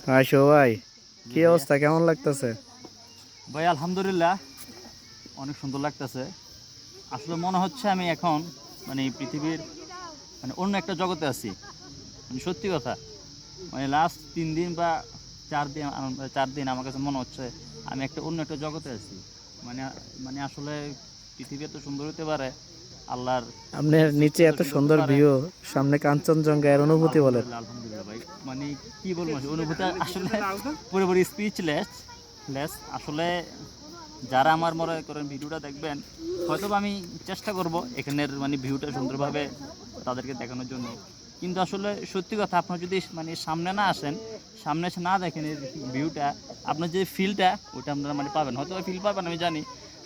High সবাই, জি কি ভাইয়া। অবস্থা, কেমন লাগতেছে? ভাই আলহামদুলিল্লাহ অনেক সুন্দর লাগতেছে। আসলে মনে হচ্ছে আমি এখন মানে এই পৃথিবীর মানে অন্য একটা জগতে আছি। মানে সত্যি কথা, মানে লাস্ট 3 দিন বা 4 দিন 4 দিন আমার কাছে মনে হচ্ছে আমি একটা অন্য একটা জগতে আছি। মানে মানে আসলে পৃথিবী এত সুন্দর হতে পারে, আল্লাহর আপনার সৃষ্টি নিচে এত এত সুন্দর হতে সুন্দর পারে। ভিউ, সামনে কাঞ্চনজঙ্ঘা, এর অনুভূতি বলেন। আলহামদুলিল্লাহ আলহামদুলিল্লাহ ভাই, মানে কি বলবো, অনুভূতি আসলে পুরোপুরি স্পিচলেস লেস আসলে। যারা আমার মনে করেন ভিডিওটা দেখবেন, হয়তো বা আমি চেষ্টা করব এখানের মানে ভিউটা সুন্দরভাবে তাদেরকে দেখানোর জন্য। কিন্তু আসলে সত্যি কথা, আপনার যদি মানে সামনে না আসেন, সামনে এসে না দেখেন এই ভিউটা, আপনার যে ফিলটা ওটা আপনারা মানে পাবেন, হয়তো ফিল পাবেন আমি জানি।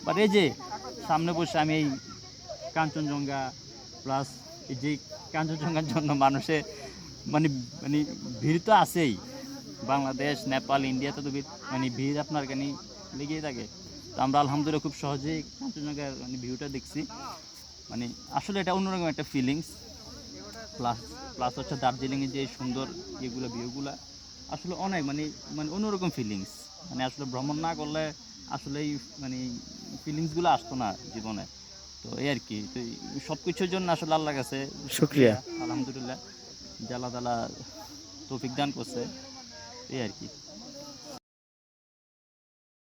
বাট এই যে সামনে বসে আমি এই কাঞ্চনজঙ্ঘা প্লাস এই যে কাঞ্চনজঙ্ঘার জন্য মানুষে মানে মানে ভিড় তো আছেই। বাংলাদেশ, নেপাল, ইন্ডিয়াতে তো মানে ভিড় আপনার এখানে লেগেই থাকে। তো আমরা আলহামদুলিল্লাহ খুব সহজেই কাঞ্চনজঙ্ঘার মানে ভিউটা দেখছি। মানে আসলে এটা অন্যরকম একটা ফিলিংস। প্লাস প্লাস হচ্ছে দার্জিলিংয়ের যে সুন্দর ইয়েগুলো ভিউগুলো আসলে অনেক মানে মানে অন্যরকম ফিলিংস। মানে আসলে ভ্রমণ না করলে আসলে এই মানে ফিলিংসগুলো আসতো না জীবনে। তো এই আর কি, তো সব কিছুর জন্য আসলে আল্লাহর কাছে শুক্রিয়া। শুক্রিয়া আলহামদুলিল্লাহ, যে আল্লাহ তাআলা তৌফিক দান করছে, এই আর কি।